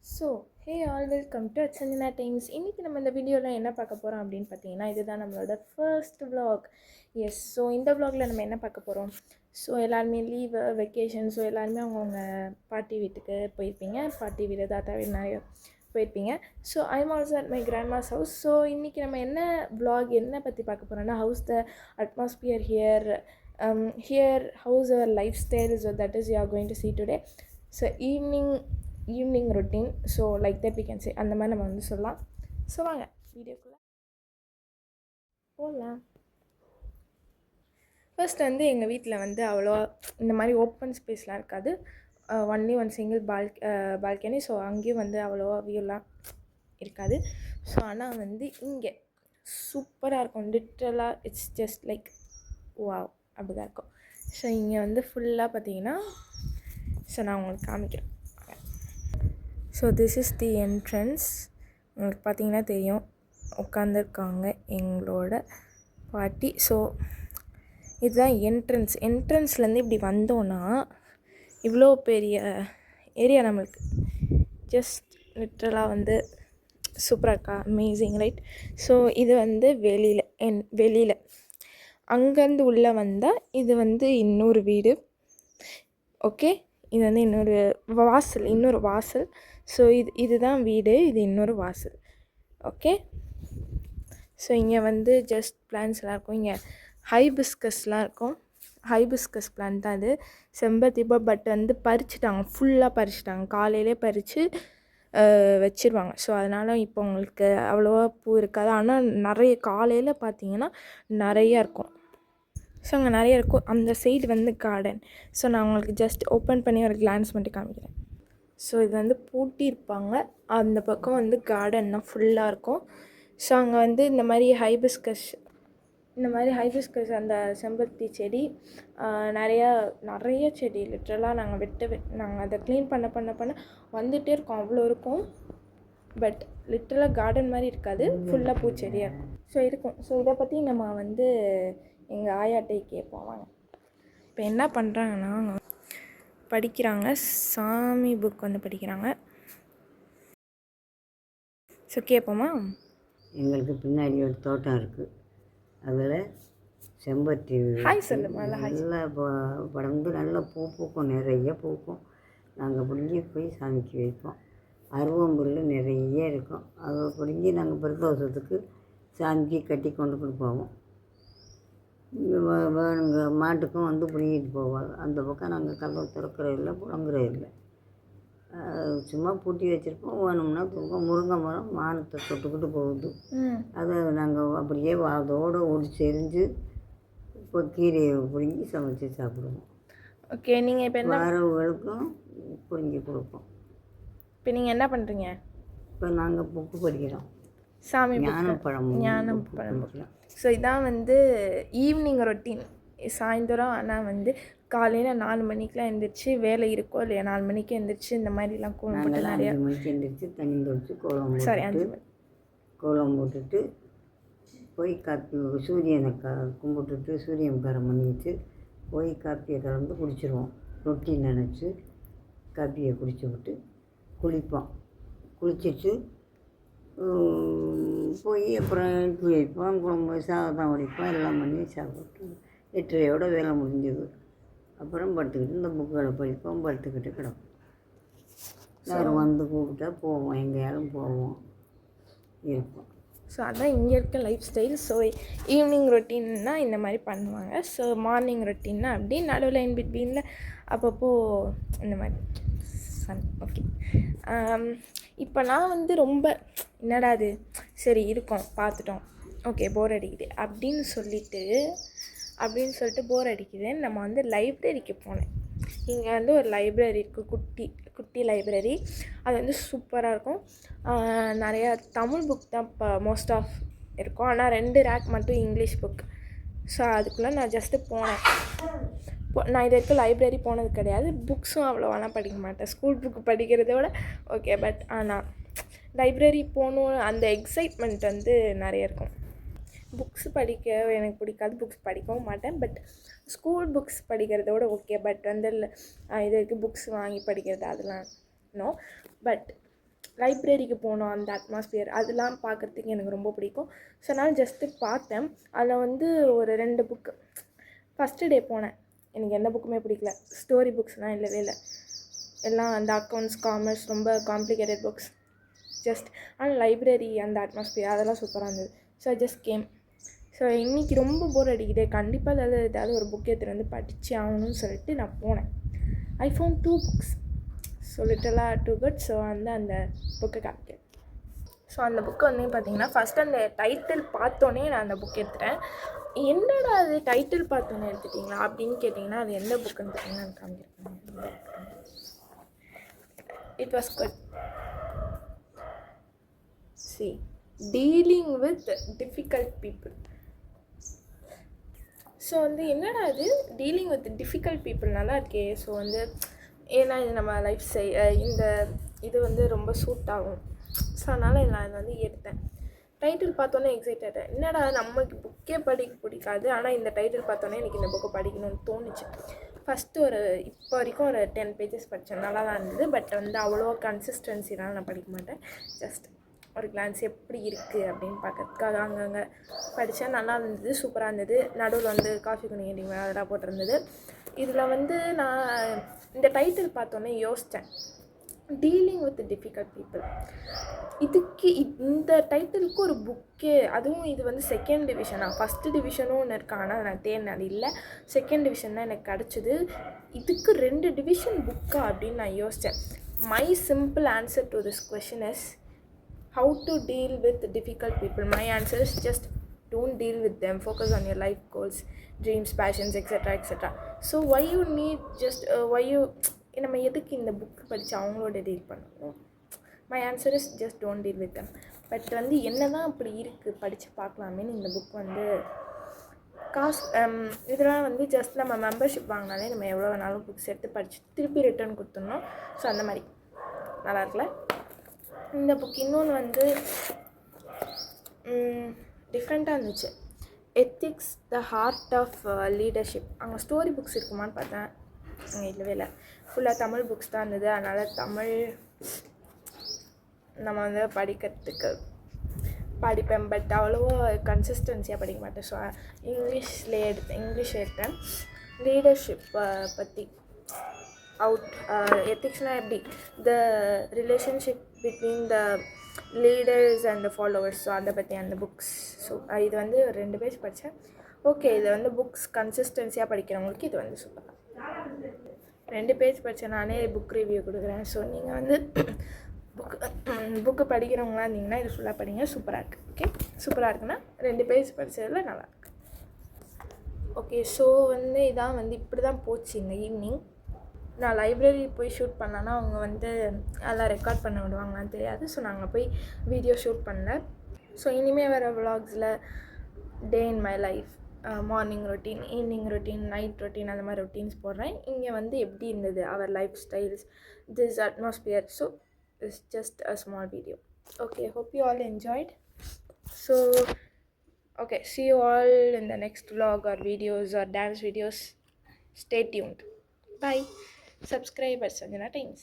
So hey all welcome to Sanjana times. இன்றைக்கி நம்ம இந்த வீடியோவில் என்ன பார்க்க போகிறோம் அப்படின்னு பார்த்தீங்கன்னா, இதுதான் நம்மளோட ஃபர்ஸ்ட் vlog. எஸ், ஸோ இந்த vlogல நம்ம என்ன பார்க்க போகிறோம்? ஸோ எல்லாருமே லீவு வெக்கேஷன், ஸோ எல்லாருமே அவங்கவுங்க பாட்டி வீட்டுக்கு போயிருப்பீங்க. பாட்டி வீடு, தாத்தா வீடு நிறைய போயிருப்பீங்க. So I'm also at my grandma's house. So இன்றைக்கி நம்ம என்ன vlog என்ன பற்றி பார்க்க போகிறோம்னா, house the atmosphere here house our life style. So that is you are going to see today. So evening routine, so like that we can say, அந்த மாதிரி நம்ம வந்து சொல்லலாம். ஸோ வாங்க வீடியோக்குள்ளே போகலாம். ஃபர்ஸ்ட் வந்து எங்கள் வீட்டில் வந்து அவ்வளோவா இந்த மாதிரி ஓப்பன் ஸ்பேஸ்லாம் இருக்காது. Only one single balcony. So அங்கேயும் வந்து அவ்வளோவா வியூலாம் இருக்காது. ஸோ ஆனால் வந்து இங்கே சூப்பராக இருக்கும். லிட்ரலாக இட்ஸ் ஜஸ்ட் லைக் வாவ், அப்படி தான் இருக்கும். ஸோ இங்கே வந்து ஃபுல்லாக பார்த்தீங்கன்னா, ஸோ நான் உங்களுக்கு காமிக்கிறேன். So this is the entrance. உங்களுக்கு பார்த்தீங்கன்னா தெரியும், உட்காந்துருக்காங்க எங்களோட பாட்டி. ஸோ இதுதான் என்ட்ரன்ஸ்லேருந்து இப்படி வந்தோன்னா இவ்வளோ பெரிய ஏரியா நம்மளுக்கு. ஜஸ்ட் லிட்ரலாக வந்து சூப்பராக இருக்கா, அமேசிங் ரைட்? ஸோ இது வந்து வெளியில் அங்கேருந்து உள்ளே வந்தால் இது வந்து இன்னொரு வீடு. ஓகே, இது வந்து இன்னொரு வாசல். ஸோ இதுதான் வீடு, இது இன்னொரு வாசல். ஓகே, ஸோ இங்கே வந்து ஜஸ்ட் பிளான்ஸ்லாம் இருக்கும். இங்கே ஹைபிஸ்கஸ்லாம் இருக்கும். ஹைபிஸ்கஸ் பிளான்ட் தான் இது, செம்பருத்தி. பட் வந்து ஃபுல்லாக பறிச்சிட்டாங்க. காலையிலே பறித்து வச்சுருவாங்க. ஸோ அதனால் இப்போ உங்களுக்கு அவ்வளோவா பூ இருக்காது. ஆனால் நிறைய காலையில் பார்த்தீங்கன்னா நிறையா இருக்கும். ஸோ அங்கே நிறைய இருக்கும். அந்த சைடு வந்து கார்டன். ஸோ நான் உங்களுக்கு ஜஸ்ட் ஓப்பன் பண்ணி ஒரு கிளான்ஸ் மட்டும் காமிக்கிறேன். ஸோ இது வந்து பூட்டியிருப்பாங்க. அந்த பக்கம் வந்து கார்டன் தான் ஃபுல்லாக இருக்கும். ஸோ அங்கே வந்து இந்த மாதிரி ஹைபிஸ்கஸ் அந்த செம்பருத்தி செடி, நிறைய செடி லிட்ரலாக நாங்கள் அதை க்ளீன் பண்ண வந்துகிட்டே இருக்கோம். அவ்வளோ இருக்கும். பட் லிட்ரலாக கார்டன் மாதிரி இருக்காது, ஃபுல்லாக பூச்செடியாக இருக்கும். ஸோ இருக்கும். ஸோ இதை பற்றி நம்ம வந்து எங்கள் ஆயாட்டை கேட்போம் வாங்க. இப்போ என்ன பண்ணுறாங்கன்னா, படிக்கிறாங்க, சாமி புக் வந்து படிக்கிறாங்க. ஸோ கேட்போமா? எங்களுக்கு பின்னாடி ஒரு தோட்டம் இருக்குது. அதில் செம்பருத்தி நல்லா படர்ந்து நல்லா பூ பூக்கும், நிறைய பூக்கும். நாங்கள் பிடுங்கி போய் சாமிக்கு வைப்போம். அருவம்புல் நிறைய இருக்கும். அதை பிடுங்கி நாங்கள் பிரதோஷத்துக்கு சாமிக்கு கட்டி கொண்டு போவோம். வேணுங்க மாட்டுக்கும் வந்து பிடிங்கிட்டு போவாங்க. அந்த பக்கம் நாங்கள் கதவை திறக்கிறது இல்லை, புழங்குறது இல்லை. சும்மா பூட்டி வச்சுருப்போம். வேணும்னா தூக்கம். முருங்கை மரம் மானத்தை தொட்டுக்கிட்டு போகுது. அதை நாங்கள் அப்படியே அதோடு ஒடிச்சு எரிஞ்சு இப்போ கீரையை பிடுங்கி சமைச்சு சாப்பிடுவோம். ஓகே, நீங்கள் இப்போ வரவுகளுக்கும் பிடுங்கி கொடுப்போம். இப்போ நீங்கள் என்ன பண்ணுறீங்க? இப்போ நாங்கள் புக்கு படிக்கிறோம், சாமி ஞானப்பழம் படிக்கிறோம். ஸோ இதான் வந்து ஈவினிங் ரொட்டீன். சாயந்தரம் ஆனால் வந்து காலையில் 4 மணிக்கெலாம் எழுந்திரிச்சு, வேலை இருக்கோ இல்லையா, 4 மணிக்கு எழுந்திரிச்சு இந்த மாதிரிலாம் கோலம் போட்டு நிறையா 5 மணிக்கு எழுந்திரிச்சு தண்ணி தொடிச்சு கோலம் போட்டுட்டு போய் காப்பி சூரியனை கும்பிட்டுட்டு சூரியன்காரம் பண்ணிட்டு போய் காப்பியை கலந்து குடிச்சிடுவோம். ரொட்டி நினச்சி காப்பியை குடிச்சு விட்டு குளிப்போம். குளிச்சுட்டு போய் அப்புறம் இட்லி வைப்போம், குழம்பு சாதம் வடிப்போம், எல்லாம் பண்ணி சாப்பிட்டு 8:30 வேலை முடிஞ்சது. அப்புறம் படுத்துக்கிட்டு இந்த புக்குகளை படிப்போம், படுத்துக்கிட்டு கிடப்போம். எல்லோரும் வந்து கூப்பிட்டா போவோம், எங்கேயாலும் போவோம், இருப்போம். ஸோ அதுதான் இங்கே இருக்க லைஃப் ஸ்டைல். ஸோ ஈவினிங் ரொட்டீன்னா இந்த மாதிரி பண்ணுவாங்க. ஸோ மார்னிங் ரொட்டீன்னா அப்படி நடுவில் இன் பிட்வீனில் அப்பப்போ இந்த மாதிரி ஓகே. இப்போ நான் வந்து ரொம்ப என்னடா அது, சரி இருக்கோம் பார்த்துட்டோம், ஓகே போர் அடிக்குது அப்படின்னு சொல்லிட்டு போர் அடிக்குதுன்னு நம்ம வந்து லைப்ரரிக்கு போனேன். இங்கே வந்து ஒரு லைப்ரரி இருக்குது, குட்டி லைப்ரரி. அது வந்து சூப்பராக இருக்கும். நிறையா தமிழ் புக் தான் இப்போ மோஸ்ட் ஆஃப் இருக்கும். ஆனால் 2 ரேக் மட்டும் இங்கிலீஷ் புக். ஸோ அதுக்குள்ளே நான் ஜஸ்ட்டு போனேன். நான் இது வரைக்கும் லைப்ரரி போனது கிடையாது. புக்ஸும் அவ்வளோவாலாம் படிக்க மாட்டேன், ஸ்கூல் புக்கு படிக்கிறத விட. ஓகே, பட் ஆனால் லைப்ரரி போகணும் அந்த எக்ஸைட்மெண்ட் வந்து நிறைய இருக்கும். புக்ஸ் படிக்க எனக்கு பிடிக்காது, புக்ஸ் படிக்கவும் மாட்டேன். பட் ஸ்கூல் புக்ஸ் படிக்கிறதோட ஓகே. பட் வந்து இது வரைக்கும் புக்ஸ் வாங்கி படிக்கிறது அதெல்லாம் நோ. பட் லைப்ரரிக்கு போனோம், அந்த அட்மாஸ்பியர் அதெல்லாம் பார்க்குறதுக்கு எனக்கு ரொம்ப பிடிக்கும். ஸோ அதனால் ஜஸ்ட்டு பார்த்தேன். அதில் வந்து ஒரு 2 புக்கு ஃபஸ்ட்டு டே போனேன். எனக்கு எந்த புக்குமே பிடிக்கல. ஸ்டோரி புக்ஸ்லாம் இல்லவே இல்லை. எல்லாம் அந்த அக்கௌண்ட்ஸ், காமர்ஸ், ரொம்ப காம்ப்ளிகேட்டட் புக்ஸ். ஆனால் லைப்ரரி அந்த அட்மாஸ்பியர் அதெல்லாம் சூப்பராக இருந்தது. So I just game. So இன்றைக்கி ரொம்ப போர் அடிக்குது, கண்டிப்பாக ஏதாவது ஒரு புக் எடுத்துகிட்டு வந்து படித்து ஆகணும்னு சொல்லிட்டு நான் போனேன். I found 2 books. ஸோ லிட்டலாக 2 குட். ஸோ வந்து அந்த புக்கை காமிக்கிறேன். ஸோ அந்த புக்கு வந்து பார்த்திங்கன்னா ஃபஸ்ட்டு அந்த டைட்டில் பார்த்தோன்னே நான் அந்த புக் எடுத்துட்டேன். என்னடா அது டைட்டில் பார்த்தோன்னே எடுத்துட்டிங்களா அப்படின்னு கேட்டிங்கன்னா அது எந்த புக்குன்னு பார்த்தீங்கன்னா நான் காமிக்கிறேன். It was good. See, dealing with difficult people. So வந்து என்னடா அது டீலிங் வித் டிஃபிகல்ட் பீப்புள் நல்லா இருக்கே. ஸோ வந்து ஏன்னா இது நம்ம லைஃப் இந்த இது வந்து ரொம்ப சூட் ஆகும். ஸோ அதனால் நான் இதை வந்து எடுத்தேன். டைட்டில் பார்த்தோன்னே எக்ஸைட்டட். என்னடா நமக்கு புக்கே படிக்க பிடிக்காது, ஆனால் இந்த டைட்டில் பார்த்தோன்னே எனக்கு இந்த புக்கை படிக்கணும்னு தோணுச்சு. ஃபஸ்ட்டு இப்போ வரைக்கும் ஒரு 10 பேஜஸ் படித்தேன். நல்லா தான் இருந்தது. பட் வந்து அவ்வளோ கன்சிஸ்டன்சினால் நான் படிக்க மாட்டேன். ஜஸ்ட் ஒரு கிளான்ஸ் எப்படி இருக்குது அப்படின்னு பார்க்கறதுக்காக அங்கங்கே படித்தேன். நல்லா இருந்தது, சூப்பராக இருந்தது. நடுவில் வந்து காஃபி குடிங்க அதெல்லாம் போட்டிருந்தது. இதில் வந்து நான் இந்த டைட்டில் பார்த்தோன்னே யோசித்தேன், டீலிங் வித் டிஃபிகல்ட் பீப்புள். இந்த டைட்டிலுக்கு ஒரு புக்கே, அதுவும் இது வந்து 2nd டிவிஷனா, 1st டிவிஷனும் ஒன்று இருக்கா. ஆனால் நான் தேடினேன், அது இல்லை. 2nd டிவிஷன் தான் எனக்கு கிடச்சிது. இதுக்கு 2 டிவிஷன் புக்கா அப்படின்னு நான் யோசித்தேன். My simple answer to this question is how to deal with difficult people. My answer is just don't deal with them. Focus on your life goals, dreams, passions, etc. etc. So why you need just நம்ம எதுக்கு இந்த book படித்து அவங்களோட deal பண்ணணும்? My answer is just don't deal with them. But வந்து என்ன தான் அப்படி இருக்குது, படித்து பார்க்கலாமேன்னு இந்த புக் வந்து காசு இதெல்லாம் வந்து ஜஸ்ட் நம்ம மெம்பர்ஷிப் வாங்கினாலே நம்ம எவ்வளோ வேணாலும் புக்ஸ் எடுத்து படித்து திருப்பி ரிட்டர்ன் கொடுத்துடணும். ஸோ அந்த மாதிரி நல்லா இருக்குல்ல இந்த புக். இன்னொன்று வந்து டிஃப்ரெண்ட்டாக இருந்துச்சு. Ethics the heart of leadership. அங்கே ஸ்டோரி புக்ஸ் இருக்குமான்னு பார்த்தேன், அங்கே இல்லவே இல்லை. ஃபுல்லாக தமிழ் புக்ஸ் தான் இருந்தது. அதனால் தமிழ் நம்ம வந்து படிக்கிறதுக்கு படிப்பேன். பட் அவ்வளோவா கன்சிஸ்டன்சியாக படிக்க மாட்டேன். ஸோ இங்கிலீஷ் எடுத்தேன். லீடர்ஷிப் பற்றி எத்திக்ஸ்னால் எப்படி the relationship between the leaders and the followers. So அதை பற்றி அந்த புக்ஸ். ஸோ இது வந்து 2 பேஜ் படித்தேன். ஓகே, இது வந்து புக்ஸ் கன்சிஸ்டன்சியாக படிக்கிறவங்களுக்கு இது வந்து சூப்பராக. 2 பேஜ் படித்தேன். நானே புக் ரிவ்யூ கொடுக்குறேன். ஸோ நீங்கள் வந்து புக்கு படிக்கிறவங்களா இருந்தீங்கன்னா இது ஃபுல்லாக படிங்க. சூப்பராக இருக்குது. ஓகே, சூப்பராக இருக்குன்னா 2 பேஜ் படித்ததில் நல்லாயிருக்கு. ஓகே, ஸோ வந்து இதான் வந்து இப்படி தான் போச்சு இந்த ஈவினிங். நான் லைப்ரரி போய் ஷூட் பண்ணேன்னா அவங்க வந்து எல்லாம் ரெக்கார்ட் பண்ண விடுவாங்களான்னு தெரியாது. ஸோ நாங்கள் போய் வீடியோ ஷூட் பண்ணல. ஸோ இனிமேல் வர விலாக்ஸில் day in my life, morning routine, evening routine, night routine, அந்த மாதிரி ரொட்டீன்ஸ் போடுறேன். இங்கே வந்து எப்படி இருந்தது அவர் lifestyles, this atmosphere. So it's just a small video. Okay, hope you all enjoyed. So okay, see you all in the next vlog or videos or dance videos. Stay tuned. Bye. Subscribe at Sanjana Times.